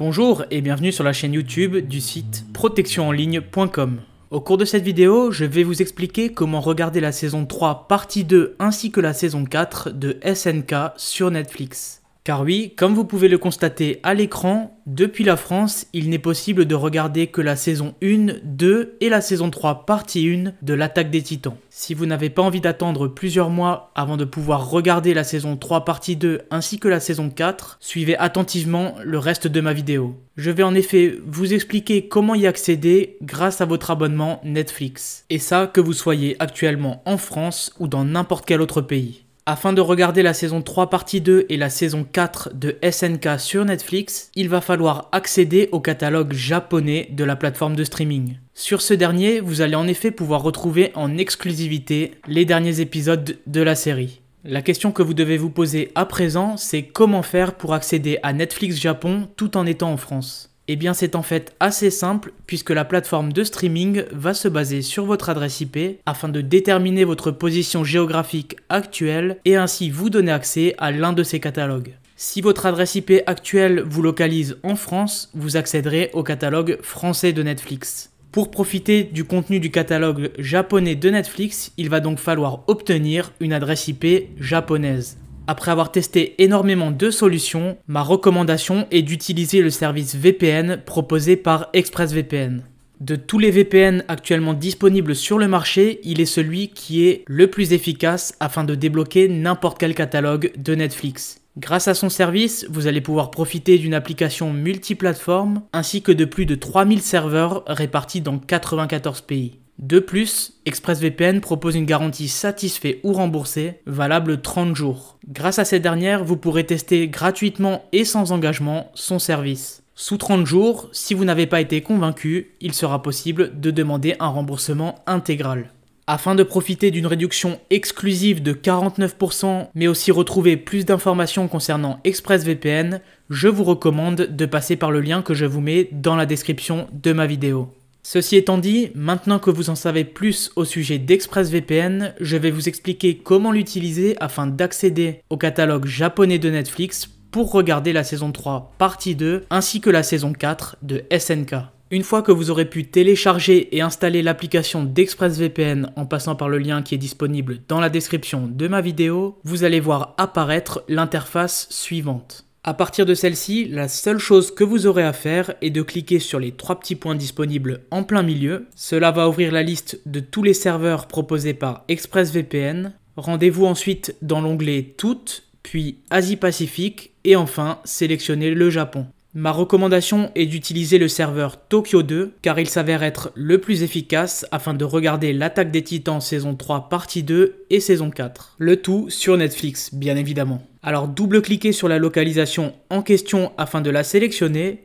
Bonjour et bienvenue sur la chaîne YouTube du site protectionenligne.com. Au cours de cette vidéo, je vais vous expliquer comment regarder la saison 3 partie 2 ainsi que la saison 4 de SNK sur Netflix. Car oui, comme vous pouvez le constater à l'écran, depuis la France, il n'est possible de regarder que la saison 1, 2 et la saison 3 partie 1 de l'Attaque des Titans. Si vous n'avez pas envie d'attendre plusieurs mois avant de pouvoir regarder la saison 3 partie 2 ainsi que la saison 4, suivez attentivement le reste de ma vidéo. Je vais en effet vous expliquer comment y accéder grâce à votre abonnement Netflix. Et ça, que vous soyez actuellement en France ou dans n'importe quel autre pays. Afin de regarder la saison 3 partie 2 et la saison 4 de SNK sur Netflix, il va falloir accéder au catalogue japonais de la plateforme de streaming. Sur ce dernier, vous allez en effet pouvoir retrouver en exclusivité les derniers épisodes de la série. La question que vous devez vous poser à présent, c'est comment faire pour accéder à Netflix Japon tout en étant en France. Eh bien c'est en fait assez simple puisque la plateforme de streaming va se baser sur votre adresse IP afin de déterminer votre position géographique actuelle et ainsi vous donner accès à l'un de ces catalogues. Si votre adresse IP actuelle vous localise en France, vous accéderez au catalogue français de Netflix. Pour profiter du contenu du catalogue japonais de Netflix, il va donc falloir obtenir une adresse IP japonaise. Après avoir testé énormément de solutions, ma recommandation est d'utiliser le service VPN proposé par ExpressVPN. De tous les VPN actuellement disponibles sur le marché, il est celui qui est le plus efficace afin de débloquer n'importe quel catalogue de Netflix. Grâce à son service, vous allez pouvoir profiter d'une application multiplateforme ainsi que de plus de 3000 serveurs répartis dans 94 pays. De plus, ExpressVPN propose une garantie satisfait ou remboursé, valable 30 jours. Grâce à cette dernière, vous pourrez tester gratuitement et sans engagement son service. Sous 30 jours, si vous n'avez pas été convaincu, il sera possible de demander un remboursement intégral. Afin de profiter d'une réduction exclusive de 49%, mais aussi retrouver plus d'informations concernant ExpressVPN, je vous recommande de passer par le lien que je vous mets dans la description de ma vidéo. Ceci étant dit, maintenant que vous en savez plus au sujet d'ExpressVPN, je vais vous expliquer comment l'utiliser afin d'accéder au catalogue japonais de Netflix pour regarder la saison 3 partie 2 ainsi que la saison 4 de SNK. Une fois que vous aurez pu télécharger et installer l'application d'ExpressVPN en passant par le lien qui est disponible dans la description de ma vidéo, vous allez voir apparaître l'interface suivante. À partir de celle-ci, la seule chose que vous aurez à faire est de cliquer sur les 3 petits points disponibles en plein milieu. Cela va ouvrir la liste de tous les serveurs proposés par ExpressVPN. Rendez-vous ensuite dans l'onglet Toutes, puis Asie-Pacifique et enfin sélectionnez le Japon. Ma recommandation est d'utiliser le serveur Tokyo 2 car il s'avère être le plus efficace afin de regarder l'Attaque des Titans saison 3 partie 2 et saison 4. Le tout sur Netflix bien évidemment. Alors double-cliquez sur la localisation en question afin de la sélectionner.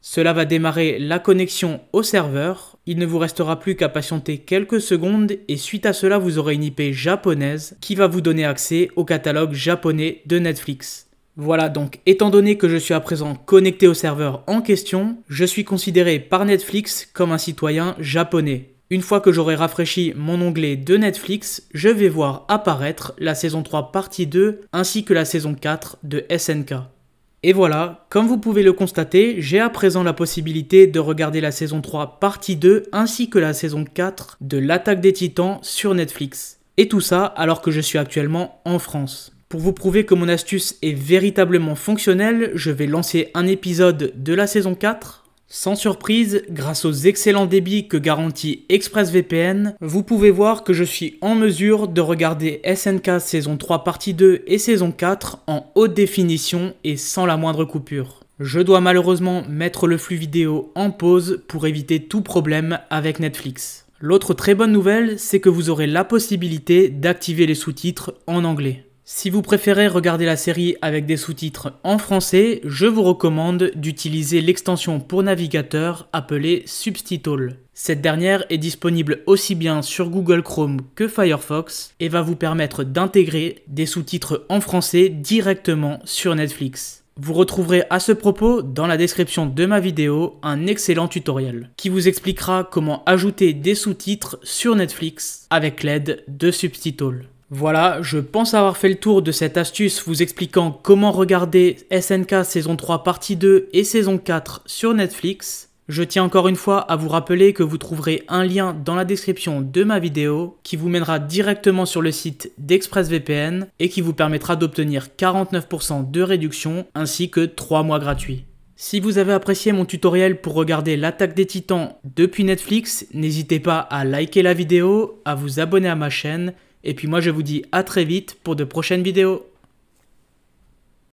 Cela va démarrer la connexion au serveur. Il ne vous restera plus qu'à patienter quelques secondes et suite à cela vous aurez une IP japonaise qui va vous donner accès au catalogue japonais de Netflix. Voilà donc, étant donné que je suis à présent connecté au serveur en question, je suis considéré par Netflix comme un citoyen japonais. Une fois que j'aurai rafraîchi mon onglet de Netflix, je vais voir apparaître la saison 3 partie 2 ainsi que la saison 4 de SNK. Et voilà, comme vous pouvez le constater, j'ai à présent la possibilité de regarder la saison 3 partie 2 ainsi que la saison 4 de l'Attaque des Titans sur Netflix. Et tout ça alors que je suis actuellement en France. Pour vous prouver que mon astuce est véritablement fonctionnelle, je vais lancer un épisode de la saison 4. Sans surprise, grâce aux excellents débits que garantit ExpressVPN, vous pouvez voir que je suis en mesure de regarder SNK saison 3 partie 2 et saison 4 en haute définition et sans la moindre coupure. Je dois malheureusement mettre le flux vidéo en pause pour éviter tout problème avec Netflix. L'autre très bonne nouvelle, c'est que vous aurez la possibilité d'activer les sous-titres en anglais. Si vous préférez regarder la série avec des sous-titres en français, je vous recommande d'utiliser l'extension pour navigateur appelée Subtitle. Cette dernière est disponible aussi bien sur Google Chrome que Firefox et va vous permettre d'intégrer des sous-titres en français directement sur Netflix. Vous retrouverez à ce propos dans la description de ma vidéo un excellent tutoriel qui vous expliquera comment ajouter des sous-titres sur Netflix avec l'aide de Subtitle. Voilà, je pense avoir fait le tour de cette astuce vous expliquant comment regarder SNK saison 3 partie 2 et saison 4 sur Netflix. Je tiens encore une fois à vous rappeler que vous trouverez un lien dans la description de ma vidéo qui vous mènera directement sur le site d'ExpressVPN et qui vous permettra d'obtenir 49% de réduction ainsi que 3 mois gratuits. Si vous avez apprécié mon tutoriel pour regarder l'Attaque des Titans depuis Netflix, n'hésitez pas à liker la vidéo, à vous abonner à ma chaîne et puis moi je vous dis à très vite pour de prochaines vidéos.